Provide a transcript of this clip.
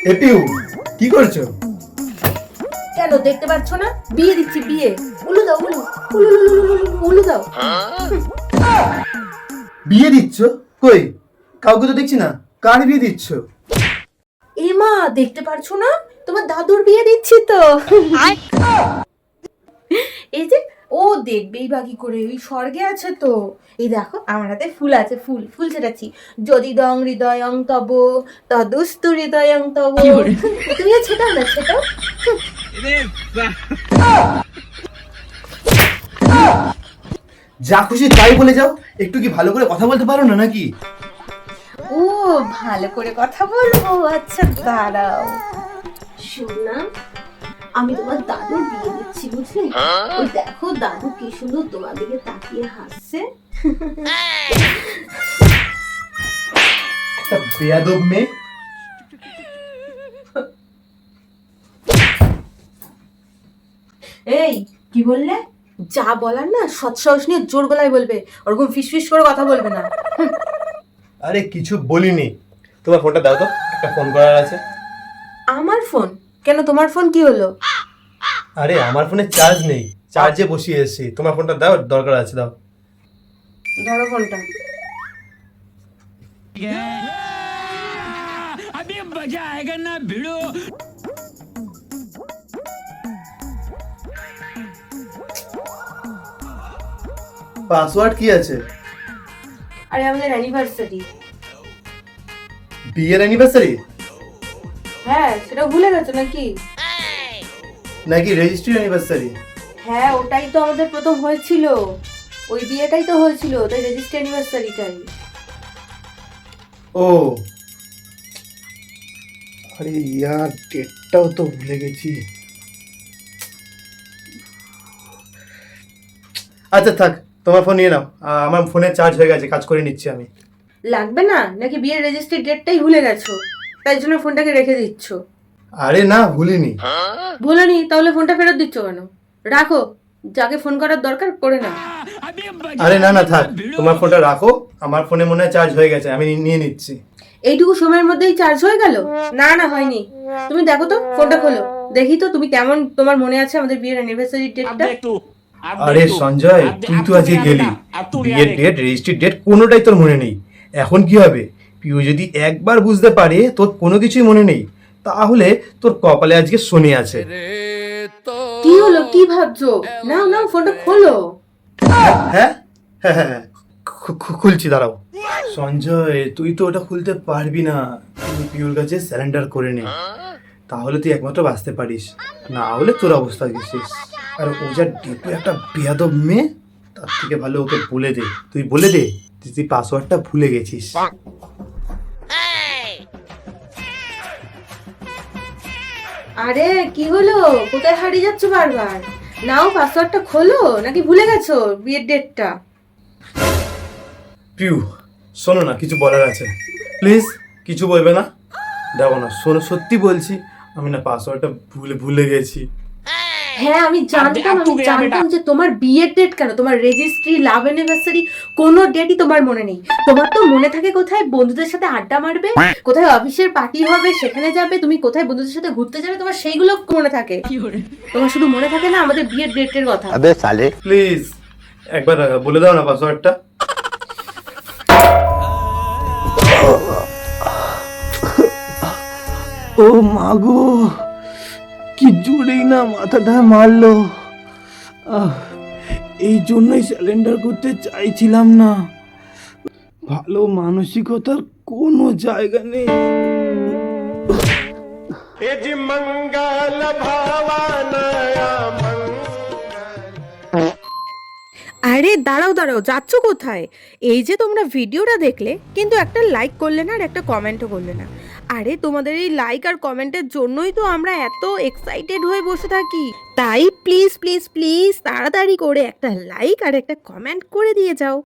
এপিউ, কি করছো? কেন দেখতে পাচ্ছ না? বিয়ে দিচ্ছি, বিয়ে। উলু দাও, উলু উলু উলু উলু, উলু, উলু দাও। বিয়ে দিচ্ছ? কই, কাউকে তো দেখছি না। কার বিয়ে দিচ্ছ? এ মা, দেখতে পারছো না? তোমার দাদুর বিয়ে দিচ্ছি তো। এই যে, ও দেখবেই বাকি করে, ওই স্বর্গে আছে তো। এই দেখো আমার হাতে ফুল আছে, ফুল ফুল ছেটাচ্ছি। যদি দং হৃদয়ং তব তদুস্তু হৃদয়ং তব। তুমি আর ছেটাও না, ছেটাও। যা খুশি তাই বলে যাও, একটু কি ভালো করে কথা বলতে পারো না নাকি? ও, ভালো করে কথা বলবো, আচ্ছা দাঁড়াও। শোনা, আমি তোমার দাদুর বিয়ে দিচ্ছি, বুঝলে? ওই দেখো দাদু কি সুন্দর তোমার দিকে তাকিয়ে হাসছে। একটা বেয়াদব মেয়ে। এই, কি বললে? যা বলার না সৎ সাহস নিয়ে জোর গলায় বলবে, ওরকম ফিসফিস করে কথা বলবে না। আরে কিছু বলিনি। তোমার ফোনটা দাও তো, একটা ফোন করার আছে। আমার ফোন? কেন, তোমার ফোন কি হলো? আরে আমার ফোনে চার্জ নেই, চার্জে বসিয়ে এসেছি। তোমার ফোনটা দাও, দরকার আছে, দাও। ধরো ফোনটা। अभी मजा आएगा ना भिड़ो। পাসওয়ার্ড কি আছে? আরে আমাদের অ্যানিভার্সারি। বিয়ের অ্যানিভার্সারি? হ্যাঁ, সেটা ভুলে গেছো নাকি? নাকি রেজিস্ট্রি অ্যানিভার্সারি? হ্যাঁ, ওটাই তো আমাদের প্রথম হয়েছিল। ওই বিয়েটাই তো হয়েছিল, তাই রেজিস্ট্রি অ্যানিভার্সারিটাই। ও, আরে ইয়ার, ডেটটাও তো ভুলে গেছি। আচ্ছা থাক, তোমার ফোন নিয়ে নাও। আমার ফোনে চার্জ হয়ে গেছে, কাজ করে নিচ্ছি আমি। লাগবে না নাকি? বিয়ের রেজিস্ট্রি ডেটটাই ভুলে গেছো, তাই জন্য ফোনটাকে রেখে দিচ্ছ? আরে না, ভুলিনি। ভুলোনি? তাহলে ফোনটা ফেরত দিচ্ছ কেন? রাখো, যাকে ফোন করার দরকার করে না। अभी আরে না না, থাক, তোমার ফোনটা রাখো। আমার ফোনে মনে হয় চার্জ হয়ে গেছে, আমি নিয়ে নিচ্ছি। এইটুকু সময়ের মধ্যেই চার্জ হয়ে গেল? না না, হয়নি। তুমি দেখো তো, ফোনটা খোলো, দেখি তো তুমি কেমন, তোমার মনে আছে আমাদের বিয়ের অ্যানিভার্সারি ডেটটা? আরে সঞ্জয়, তুই তো আজকে গেলি, বিয়ের ডেট, রেজিস্ট্রি ডেট কোনোটাই তোর মনে নেই। এখন কি হবে? পিউ যদি একবার বুঝতে পারে তোর কোনো কিছুই মনে নেই, তাহলে তোর কপালে আজকে শনি আছে। কি হলো, কি ভাবছো? নাও নাও, ফোনটা খোলো। হ্যাঁ হ্যাঁ হ্যাঁ হ্যাঁ, খুলছি, দাঁড়াও। সঞ্জয়, তুই তো ওটা খুলতে পারবি না। তুই পিউর কাছে স্যারেন্ডার করে নে, তাহলে তুই একমাত্র বাঁচতে পারিস। না হলে তোর অবস্থা গেছিস। আর ও যা ডিপু একটা বেয়াদব মেয়ে, তার থেকে ভালো ওকে বলে দে, তুই বলে দে তুই পাসওয়ার্ডটা ভুলে গেছিস। আরে কি হলো, কোথায় হারিয়ে যাচ্ছ বারবার? নাও, পাসওয়ার্ডটা খোলো, নাকি ভুলে গেছো বিয়ের ডেটটা? পিউ, শোনো না, কিছু বলার আছে, প্লিজ। কিছু বলবে না? দেখো না, শোনো, সত্যি বলছি, আমি না পাসওয়ার্ডটা ভুলে গেছি। হ্যাঁ, আমি জানতাম যে তোমার বিয়ের ডেট কেন, তোমার রেজিস্ট্রি, লাভ অ্যানিভার্সারি, কোনো ডেটই তোমার মনে নেই। তোমার তো মনে থাকে কোথায় বন্ধুদের সাথে আড্ডা মারবে, কোথায় অফিসের পার্টি হবে সেখানে যাবে, তুমি কোথায় বন্ধুদের সাথে ঘুরতে যাবে, তোমার সেইগুলো মনে থাকে। তোমার শুধু মনে থাকে না আমাদের বিয়ের ডেটের কথা। প্লিজ একবার বলে দাও না পাসওয়ার্ডটা। ও মাগো, কি জোরেই না মাথাটা মারলো। এই জন্যই স্যালেন্ডার করতে চাইছিলাম না। ভালো মানসিকতার কোনো জায়গা নেই। আরে দাঁড়াও দাঁড়াও, যাচ্ছ কোথায়? এই যে তোমরা ভিডিওটা দেখলে, কিন্তু একটা লাইক করলে না আর একটা কমেন্টও করলে না। আরে তোমাদের এই লাইক আর কমেন্টের জন্যই তো আমরা এত এক্সাইটেড হয়ে বসে থাকি। তাই প্লিজ প্লিজ প্লিজ তাড়াতাড়ি করে একটা লাইক আর একটা কমেন্ট করে দিয়ে যাও।